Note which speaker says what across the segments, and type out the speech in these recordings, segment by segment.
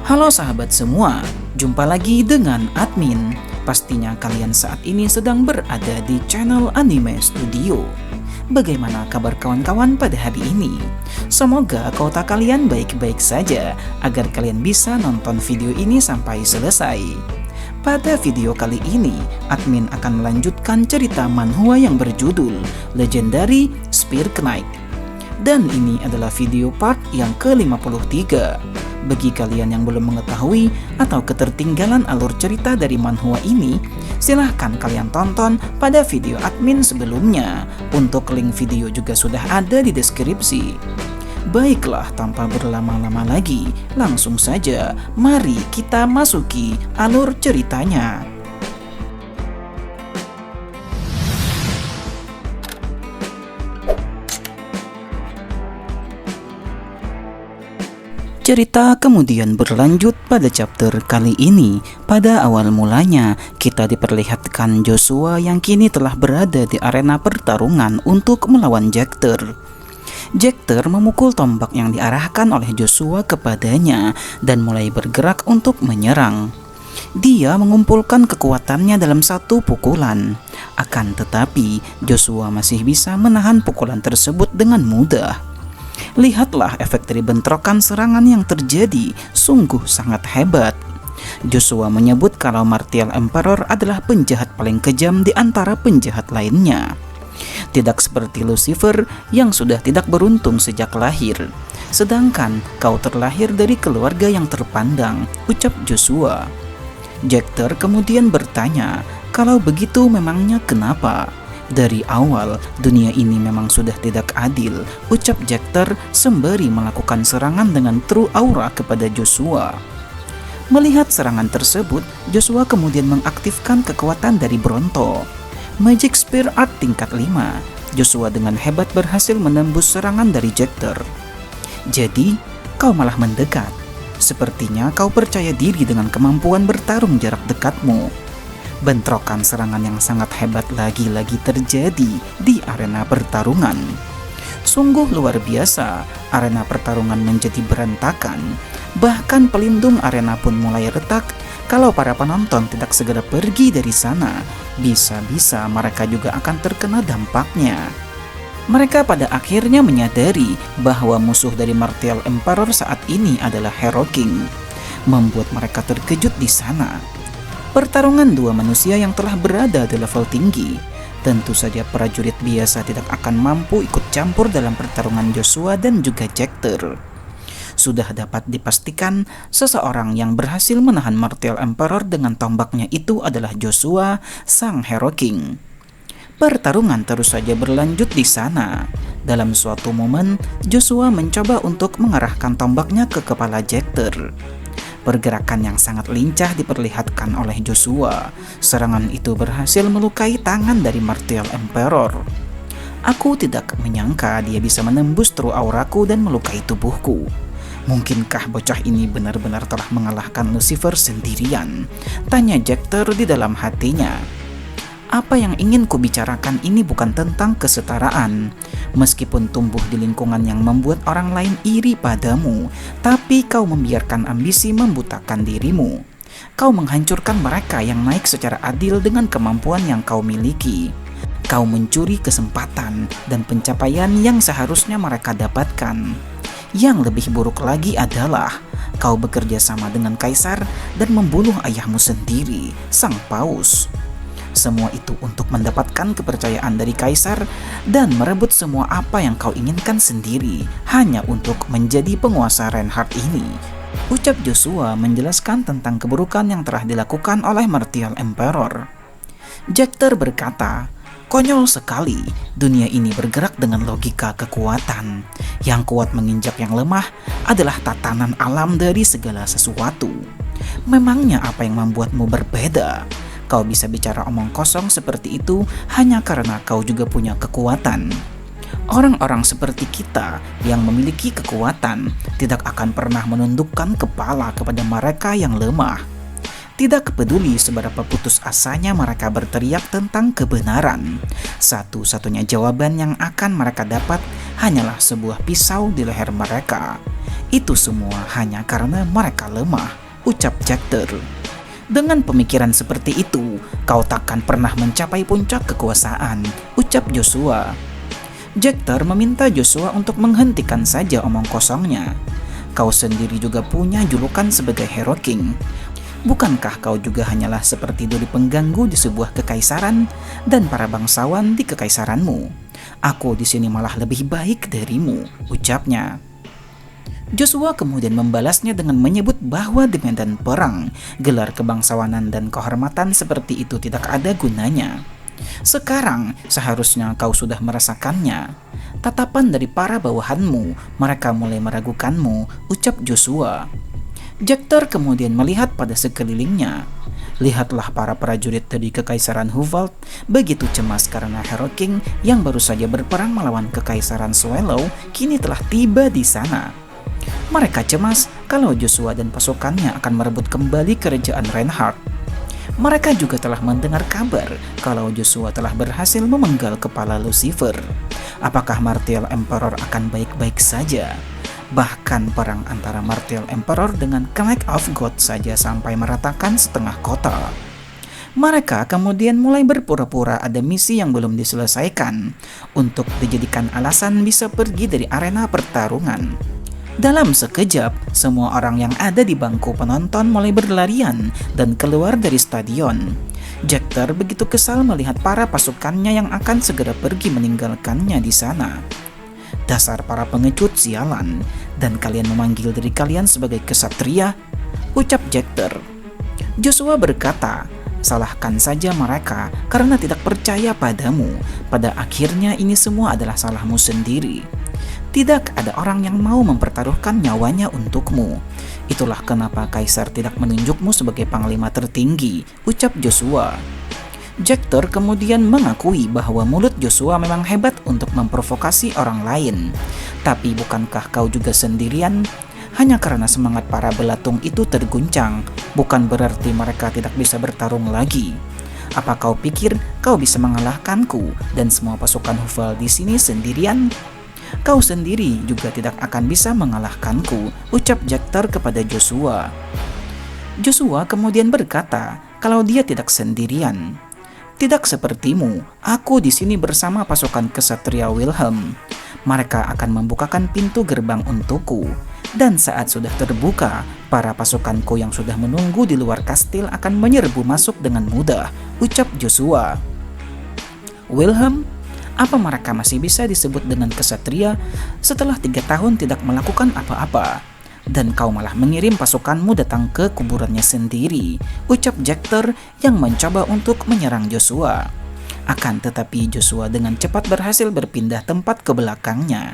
Speaker 1: Halo sahabat semua, jumpa lagi dengan admin. Pastinya kalian saat ini sedang berada di channel Anime Studio. Bagaimana kabar kawan-kawan pada hari ini? Semoga kota kalian baik-baik saja agar kalian bisa nonton video ini sampai selesai. Pada video kali ini, admin akan melanjutkan cerita manhwa yang berjudul Legendary Spear Knight. Dan ini adalah video part yang ke-53. Bagi kalian yang belum mengetahui atau ketertinggalan alur cerita dari manhwa ini, silahkan kalian tonton pada video admin sebelumnya. Untuk link video juga sudah ada di deskripsi. Baiklah, tanpa berlama-lama lagi, langsung saja mari kita masuki alur ceritanya. Cerita kemudian berlanjut pada chapter kali ini. Pada awal mulanya, kita diperlihatkan Joshua yang kini telah berada di arena pertarungan untuk melawan Jector. Jector memukul tombak yang diarahkan oleh Joshua kepadanya dan mulai bergerak untuk menyerang. Dia mengumpulkan kekuatannya dalam satu pukulan. Akan tetapi, Joshua masih bisa menahan pukulan tersebut dengan mudah. Lihatlah efek dari bentrokan serangan yang terjadi, sungguh sangat hebat. Joshua menyebut kalau Martial Emperor adalah penjahat paling kejam di antara penjahat lainnya. Tidak seperti Lucifer yang sudah tidak beruntung sejak lahir. Sedangkan kau terlahir dari keluarga yang terpandang, ucap Joshua. Jector kemudian bertanya, kalau begitu memangnya kenapa? Dari awal, dunia ini memang sudah tidak adil, ucap Jector sembari melakukan serangan dengan True Aura kepada Joshua. Melihat serangan tersebut, Joshua kemudian mengaktifkan kekuatan dari Bronto. Magic Spear Art tingkat 5, Joshua dengan hebat berhasil menembus serangan dari Jector. Jadi, kau malah mendekat. Sepertinya kau percaya diri dengan kemampuan bertarung jarak dekatmu. Bentrokan serangan yang sangat hebat lagi-lagi terjadi di arena pertarungan. Sungguh luar biasa, arena pertarungan menjadi berantakan. Bahkan pelindung arena pun mulai retak. Kalau para penonton tidak segera pergi dari sana, bisa-bisa mereka juga akan terkena dampaknya. Mereka pada akhirnya menyadari bahwa musuh dari Martial Emperor saat ini adalah Hero King. Membuat mereka terkejut di sana. Pertarungan dua manusia yang telah berada di level tinggi. Tentu saja prajurit biasa tidak akan mampu ikut campur dalam pertarungan Joshua dan juga Jector. Sudah dapat dipastikan seseorang yang berhasil menahan Martial Emperor dengan tombaknya itu adalah Joshua, sang Hero King. Pertarungan terus saja berlanjut di sana. Dalam suatu momen, Joshua mencoba untuk mengarahkan tombaknya ke kepala Jector. Pergerakan yang sangat lincah diperlihatkan oleh Joshua. Serangan itu berhasil melukai tangan dari Martial Emperor. Aku tidak menyangka dia bisa menembus True Auraku dan melukai tubuhku. Mungkinkah bocah ini benar-benar telah mengalahkan Lucifer sendirian? Tanya Jector di dalam hatinya. Apa yang ingin kubicarakan ini bukan tentang kesetaraan. Meskipun tumbuh di lingkungan yang membuat orang lain iri padamu, tapi kau membiarkan ambisi membutakan dirimu. Kau menghancurkan mereka yang naik secara adil dengan kemampuan yang kau miliki. Kau mencuri kesempatan dan pencapaian yang seharusnya mereka dapatkan. Yang lebih buruk lagi adalah kau bekerja sama dengan Kaisar dan membunuh ayahmu sendiri, sang Paus. Semua itu untuk mendapatkan kepercayaan dari Kaisar dan merebut semua apa yang kau inginkan sendiri hanya untuk menjadi penguasa Reinhardt ini. Ucap Joshua menjelaskan tentang keburukan yang telah dilakukan oleh Martial Emperor. Jector berkata, konyol sekali, dunia ini bergerak dengan logika kekuatan. Yang kuat menginjak yang lemah adalah tatanan alam dari segala sesuatu. Memangnya apa yang membuatmu berbeda? Kau bisa bicara omong kosong seperti itu hanya karena kau juga punya kekuatan. Orang-orang seperti kita yang memiliki kekuatan tidak akan pernah menundukkan kepala kepada mereka yang lemah. Tidak peduli seberapa putus asanya mereka berteriak tentang kebenaran. Satu-satunya jawaban yang akan mereka dapat hanyalah sebuah pisau di leher mereka. Itu semua hanya karena mereka lemah, ucap Jector. Dengan pemikiran seperti itu, kau takkan pernah mencapai puncak kekuasaan, ucap Joshua. Jector meminta Joshua untuk menghentikan saja omong kosongnya. Kau sendiri juga punya julukan sebagai Hero King. Bukankah kau juga hanyalah seperti duri pengganggu di sebuah kekaisaran dan para bangsawan di kekaisaranmu? Aku di sini malah lebih baik darimu, ucapnya. Joshua kemudian membalasnya dengan menyebut bahwa di medan perang, gelar kebangsawanan dan kehormatan seperti itu tidak ada gunanya. Sekarang seharusnya kau sudah merasakannya. Tatapan dari para bawahanmu, mereka mulai meragukanmu, ucap Joshua. Jector kemudian melihat pada sekelilingnya. Lihatlah para prajurit dari Kekaisaran Huvald begitu cemas karena Hero King yang baru saja berperang melawan Kekaisaran Swallow kini telah tiba di sana. Mereka cemas kalau Joshua dan pasukannya akan merebut kembali kerajaan Reinhardt. Mereka juga telah mendengar kabar kalau Joshua telah berhasil memenggal kepala Lucifer. Apakah Martial Emperor akan baik-baik saja? Bahkan perang antara Martial Emperor dengan Knight of God saja sampai meratakan setengah kota. Mereka kemudian mulai berpura-pura ada misi yang belum diselesaikan untuk dijadikan alasan bisa pergi dari arena pertarungan. Dalam sekejap, semua orang yang ada di bangku penonton mulai berlarian dan keluar dari stadion. Jector begitu kesal melihat para pasukannya yang akan segera pergi meninggalkannya di sana. Dasar para pengecut sialan, dan kalian memanggil diri kalian sebagai kesatria, ucap Jector. Joshua berkata, salahkan saja mereka karena tidak percaya padamu. Pada akhirnya ini semua adalah salahmu sendiri. Tidak ada orang yang mau mempertaruhkan nyawanya untukmu. Itulah kenapa Kaisar tidak menunjukmu sebagai panglima tertinggi, ucap Joshua. Jector kemudian mengakui bahwa mulut Joshua memang hebat untuk memprovokasi orang lain. Tapi bukankah kau juga sendirian? Hanya karena semangat para belatung itu terguncang, bukan berarti mereka tidak bisa bertarung lagi. Apa kau pikir kau bisa mengalahkanku dan semua pasukan Huvald di sini sendirian? Kau sendiri juga tidak akan bisa mengalahkanku, ucap Jector kepada Joshua. Joshua kemudian berkata kalau dia tidak sendirian. Tidak sepertimu, aku di sini bersama pasukan kesatria Wilhelm. Mereka akan membukakan pintu gerbang untukku. Dan saat sudah terbuka, para pasukanku yang sudah menunggu di luar kastil akan menyerbu masuk dengan mudah, ucap Joshua. Wilhelm? Apa mereka masih bisa disebut dengan kesatria setelah 3 tahun tidak melakukan apa-apa? Dan kau malah mengirim pasukanmu datang ke kuburannya sendiri, ucap Jector yang mencoba untuk menyerang Joshua. Akan tetapi Joshua dengan cepat berhasil berpindah tempat ke belakangnya.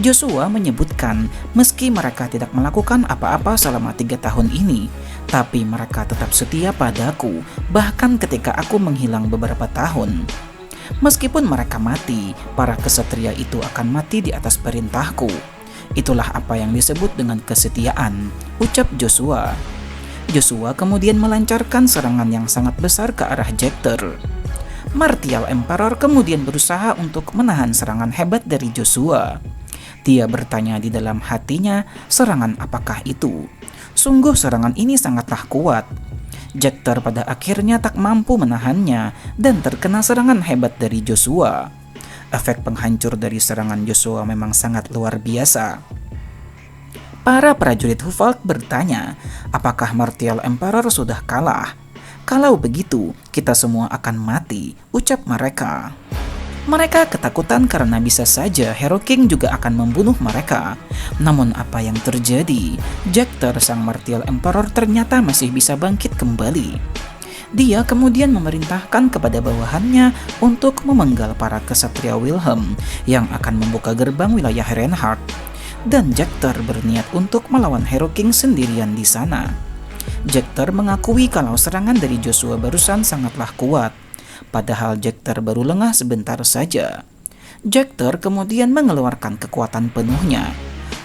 Speaker 1: Joshua menyebutkan meski mereka tidak melakukan apa-apa selama 3 tahun ini, tapi mereka tetap setia padaku bahkan ketika aku menghilang beberapa tahun. Meskipun mereka mati, para kesatria itu akan mati di atas perintahku. Itulah apa yang disebut dengan kesetiaan, ucap Joshua. Joshua kemudian melancarkan serangan yang sangat besar ke arah Jector. Martial Emperor kemudian berusaha untuk menahan serangan hebat dari Joshua. Dia bertanya di dalam hatinya, serangan apakah itu? Sungguh serangan ini sangatlah kuat. Jector pada akhirnya tak mampu menahannya dan terkena serangan hebat dari Joshua. Efek penghancur dari serangan Joshua memang sangat luar biasa. Para prajurit Huvald bertanya, apakah Martial Emperor sudah kalah? Kalau begitu, kita semua akan mati, ucap mereka. Mereka ketakutan karena bisa saja Hero King juga akan membunuh mereka. Namun apa yang terjadi? Jector sang Martial Emperor ternyata masih bisa bangkit kembali. Dia kemudian memerintahkan kepada bawahannya untuk memenggal para kesatria Wilhelm yang akan membuka gerbang wilayah Reinhardt. Dan Jector berniat untuk melawan Hero King sendirian di sana. Jector mengakui kalau serangan dari Joshua barusan sangatlah kuat. Padahal Jector baru lengah sebentar saja. Jector kemudian mengeluarkan kekuatan penuhnya.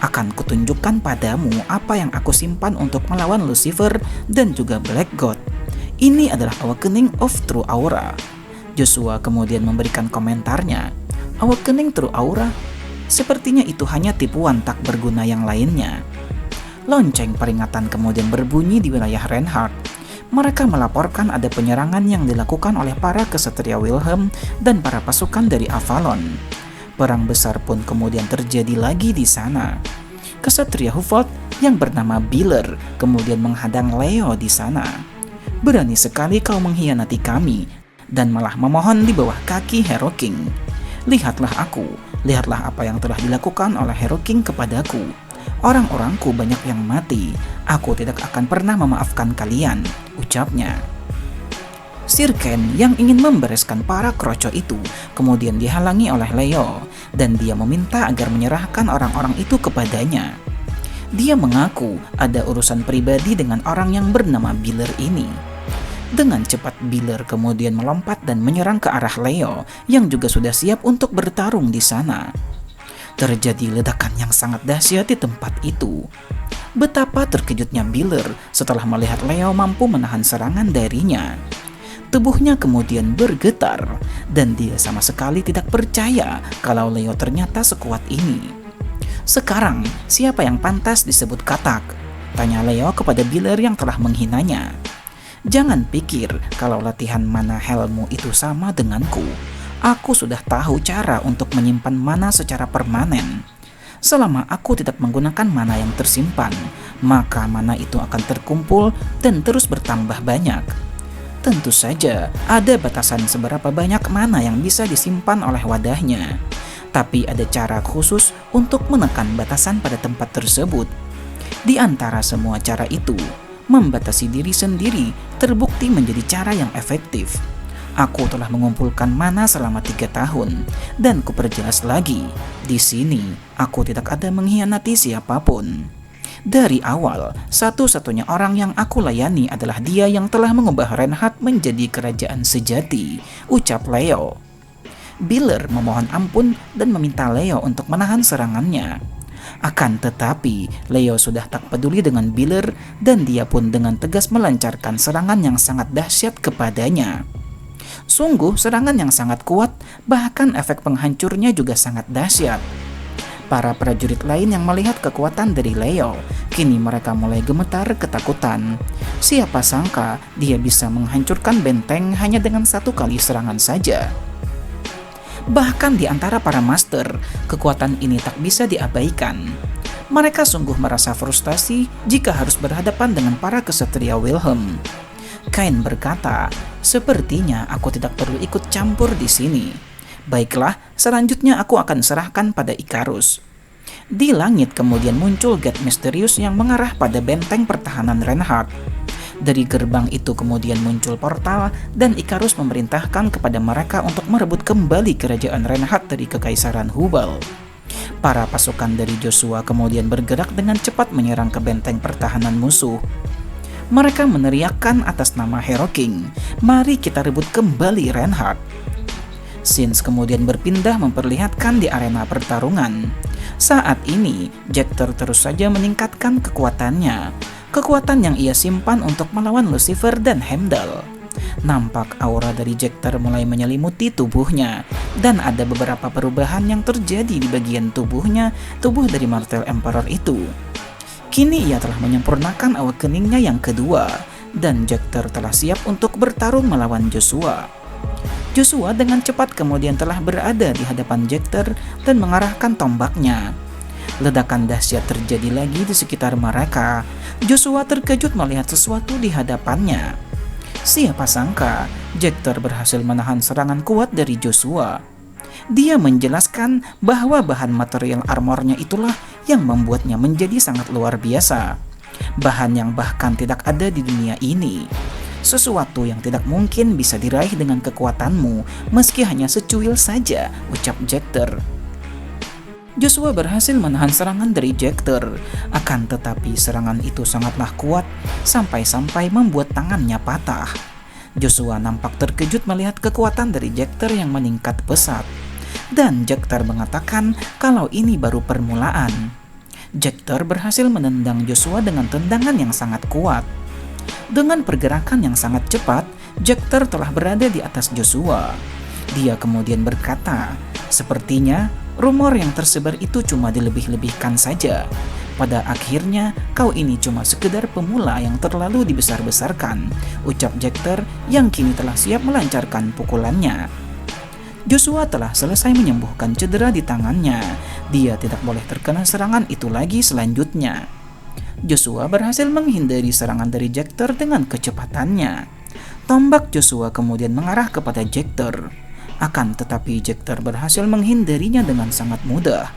Speaker 1: Akan kutunjukkan padamu apa yang aku simpan untuk melawan Lucifer dan juga Black God. Ini adalah Awakening of True Aura. Joshua kemudian memberikan komentarnya. Awakening True Aura? Sepertinya itu hanya tipuan tak berguna yang lainnya. Lonceng peringatan kemudian berbunyi di wilayah Reinhardt. Mereka melaporkan ada penyerangan yang dilakukan oleh para kesatria Wilhelm dan para pasukan dari Avalon. Perang besar pun kemudian terjadi lagi di sana. Kesatria Hufod yang bernama Biller kemudian menghadang Leo di sana. "Berani sekali kau mengkhianati kami dan malah memohon di bawah kaki Hero King. Lihatlah aku, lihatlah apa yang telah dilakukan oleh Hero King kepadaku. Orang-orangku banyak yang mati, aku tidak akan pernah memaafkan kalian," ucapnya. Sir Ken yang ingin membereskan para kroco itu kemudian dihalangi oleh Leo dan dia meminta agar menyerahkan orang-orang itu kepadanya. Dia mengaku ada urusan pribadi dengan orang yang bernama Biller ini. Dengan cepat Biller kemudian melompat dan menyerang ke arah Leo yang juga sudah siap untuk bertarung di sana. Terjadi ledakan yang sangat dahsyat di tempat itu. Betapa terkejutnya Biller setelah melihat Leo mampu menahan serangan darinya. Tubuhnya kemudian bergetar dan dia sama sekali tidak percaya kalau Leo ternyata sekuat ini. "Sekarang, siapa yang pantas disebut katak?" tanya Leo kepada Biller yang telah menghinanya. "Jangan pikir kalau latihan mana helmu itu sama denganku. Aku sudah tahu cara untuk menyimpan mana secara permanen. Selama aku tidak menggunakan mana yang tersimpan, maka mana itu akan terkumpul dan terus bertambah banyak. Tentu saja ada batasan seberapa banyak mana yang bisa disimpan oleh wadahnya. Tapi ada cara khusus untuk menekan batasan pada tempat tersebut. Di antara semua cara itu, membatasi diri sendiri terbukti menjadi cara yang efektif. Aku telah mengumpulkan mana selama 3 tahun, dan kuperjelas lagi, di sini aku tidak ada mengkhianati siapapun. Dari awal, satu-satunya orang yang aku layani adalah dia yang telah mengubah Reinhardt menjadi kerajaan sejati," ucap Leo. Biller memohon ampun dan meminta Leo untuk menahan serangannya. Akan tetapi, Leo sudah tak peduli dengan Biller dan dia pun dengan tegas melancarkan serangan yang sangat dahsyat kepadanya. Sungguh serangan yang sangat kuat, bahkan efek penghancurnya juga sangat dahsyat. Para prajurit lain yang melihat kekuatan dari Leo, kini mereka mulai gemetar ketakutan. Siapa sangka dia bisa menghancurkan benteng hanya dengan 1 kali serangan saja. Bahkan di antara para master, kekuatan ini tak bisa diabaikan. Mereka sungguh merasa frustasi jika harus berhadapan dengan para kesatria Wilhelm. Kain berkata, "Sepertinya aku tidak perlu ikut campur di sini. Baiklah, selanjutnya aku akan serahkan pada Ikarus." Di langit kemudian muncul gate misterius yang mengarah pada benteng pertahanan Reinhardt. Dari gerbang itu kemudian muncul portal dan Ikarus memerintahkan kepada mereka untuk merebut kembali kerajaan Reinhardt dari Kekaisaran Hubal. Para pasukan dari Joshua kemudian bergerak dengan cepat menyerang ke benteng pertahanan musuh. Mereka meneriakkan atas nama Hero King, "Mari kita rebut kembali Reinhardt." Scenes kemudian berpindah memperlihatkan di arena pertarungan. Saat ini, Jechter terus saja meningkatkan kekuatannya. Kekuatan yang ia simpan untuk melawan Lucifer dan Heimdall. Nampak aura dari Jechter mulai menyelimuti tubuhnya, dan ada beberapa perubahan yang terjadi di bagian tubuh dari Martel Emperor itu. Kini ia telah menyempurnakan awakeningnya yang kedua, dan Jechter telah siap untuk bertarung melawan Joshua. Joshua dengan cepat kemudian telah berada di hadapan Jechter dan mengarahkan tombaknya. Ledakan dahsyat terjadi lagi di sekitar mereka. Joshua terkejut melihat sesuatu di hadapannya. Siapa sangka Jechter berhasil menahan serangan kuat dari Joshua. Dia menjelaskan bahwa bahan material armornya itulah yang membuatnya menjadi sangat luar biasa. Bahan yang bahkan tidak ada di dunia ini. Sesuatu yang tidak mungkin bisa diraih dengan kekuatanmu meski hanya secuil saja, ucap Jechter. Joshua berhasil menahan serangan dari Jechter, akan tetapi serangan itu sangatlah kuat sampai-sampai membuat tangannya patah. Joshua nampak terkejut melihat kekuatan dari Jechter yang meningkat pesat. Dan Jechter mengatakan kalau ini baru permulaan. Jechter berhasil menendang Joshua dengan tendangan yang sangat kuat. Dengan pergerakan yang sangat cepat, Jechter telah berada di atas Joshua. Dia kemudian berkata, "Sepertinya rumor yang tersebar itu cuma dilebih-lebihkan saja. Pada akhirnya, kau ini cuma sekedar pemula yang terlalu dibesar-besarkan, ucap Jechter yang kini telah siap melancarkan pukulannya. Joshua telah selesai menyembuhkan cedera di tangannya. Dia tidak boleh terkena serangan itu lagi selanjutnya. Joshua berhasil menghindari serangan dari Jechter dengan kecepatannya. Tombak Joshua kemudian mengarah kepada Jechter. Akan tetapi Jechter berhasil menghindarinya dengan sangat mudah.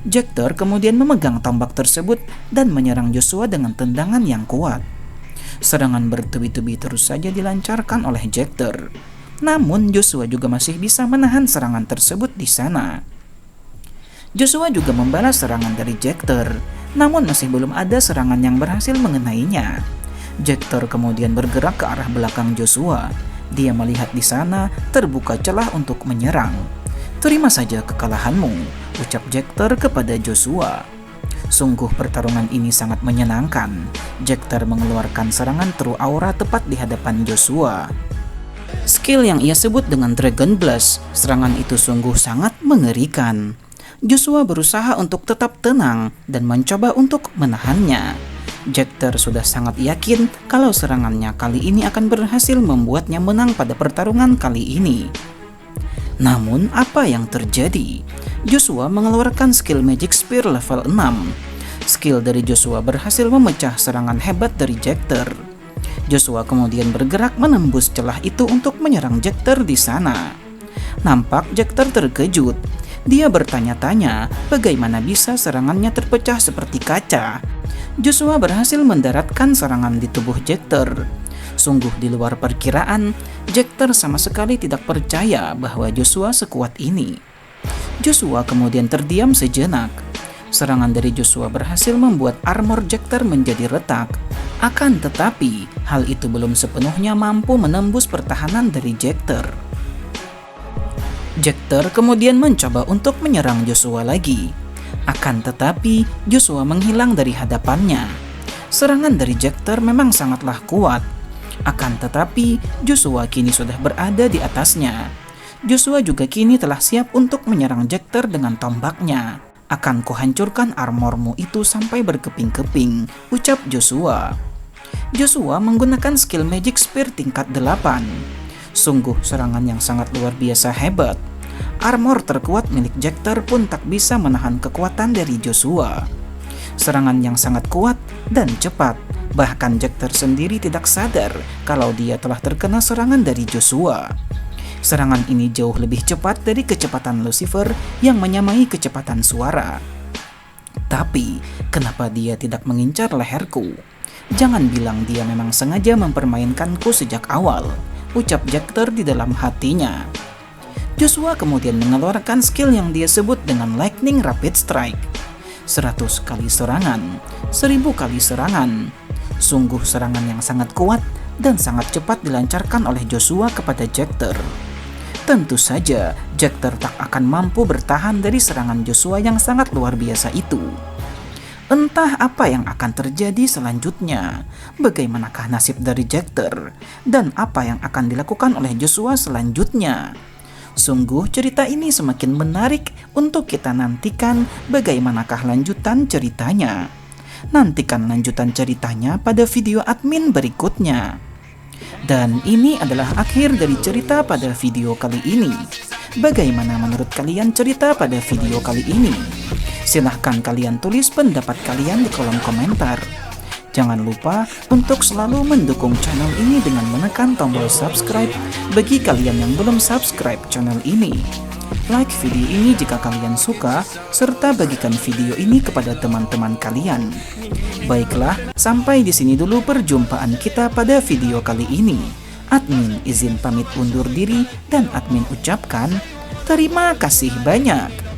Speaker 1: Jechter kemudian memegang tombak tersebut dan menyerang Joshua dengan tendangan yang kuat. Serangan bertubi-tubi terus saja dilancarkan oleh Jechter. Namun Joshua juga masih bisa menahan serangan tersebut di sana. Joshua juga membalas serangan dari Jechter, namun masih belum ada serangan yang berhasil mengenainya. Jechter kemudian bergerak ke arah belakang Joshua. Dia melihat di sana terbuka celah untuk menyerang. "Terima saja kekalahanmu," ucap Jechter kepada Joshua. Sungguh pertarungan ini sangat menyenangkan. Jechter mengeluarkan serangan True Aura tepat di hadapan Joshua. Skill yang ia sebut dengan Dragon Blast, serangan itu sungguh sangat mengerikan. Joshua berusaha untuk tetap tenang dan mencoba untuk menahannya. Jechter sudah sangat yakin kalau serangannya kali ini akan berhasil membuatnya menang pada pertarungan kali ini. Namun apa yang terjadi? Joshua mengeluarkan skill Magic Spear level 6. Skill dari Joshua berhasil memecah serangan hebat dari Jechter. Joshua kemudian bergerak menembus celah itu untuk menyerang Jechter di sana. Nampak Jechter terkejut. Dia bertanya-tanya bagaimana bisa serangannya terpecah seperti kaca. Joshua berhasil mendaratkan serangan di tubuh Jechter. Sungguh di luar perkiraan, Jechter sama sekali tidak percaya bahwa Joshua sekuat ini. Joshua kemudian terdiam sejenak. Serangan dari Joshua berhasil membuat armor Jechter menjadi retak. Akan tetapi, hal itu belum sepenuhnya mampu menembus pertahanan dari Jechter. Jechter kemudian mencoba untuk menyerang Joshua lagi. Akan tetapi, Joshua menghilang dari hadapannya. Serangan dari Jechter memang sangatlah kuat. Akan tetapi, Joshua kini sudah berada di atasnya. Joshua juga kini telah siap untuk menyerang Jechter dengan tombaknya. "Akan kuhancurkan armormu itu sampai berkeping-keping," ucap Joshua. Joshua menggunakan skill Magic Spear tingkat 8. Sungguh serangan yang sangat luar biasa hebat. Armor terkuat milik Jechter pun tak bisa menahan kekuatan dari Joshua. Serangan yang sangat kuat dan cepat. Bahkan Jechter sendiri tidak sadar kalau dia telah terkena serangan dari Joshua. Serangan ini jauh lebih cepat dari kecepatan Lucifer yang menyamai kecepatan suara. Tapi, kenapa dia tidak mengincar leherku? Jangan bilang dia memang sengaja mempermainkanku sejak awal, ucap Jechter di dalam hatinya. Joshua kemudian mengeluarkan skill yang dia sebut dengan Lightning Rapid Strike. 100 kali serangan, 1000 kali serangan. Sungguh serangan yang sangat kuat dan sangat cepat dilancarkan oleh Joshua kepada Jechter. Tentu saja, Jechter tak akan mampu bertahan dari serangan Joshua yang sangat luar biasa itu. Entah apa yang akan terjadi selanjutnya, bagaimanakah nasib dari Jechter, dan apa yang akan dilakukan oleh Joshua selanjutnya. Sungguh cerita ini semakin menarik untuk kita nantikan bagaimanakah lanjutan ceritanya. Nantikan lanjutan ceritanya pada video admin berikutnya. Dan ini adalah akhir dari cerita pada video kali ini. Bagaimana menurut kalian cerita pada video kali ini? Silahkan kalian tulis pendapat kalian di kolom komentar. Jangan lupa untuk selalu mendukung channel ini dengan menekan tombol subscribe bagi kalian yang belum subscribe channel ini. Like video ini jika kalian suka, serta bagikan video ini kepada teman-teman kalian. Baiklah, sampai di sini dulu perjumpaan kita pada video kali ini. Admin izin pamit undur diri dan admin ucapkan terima kasih banyak.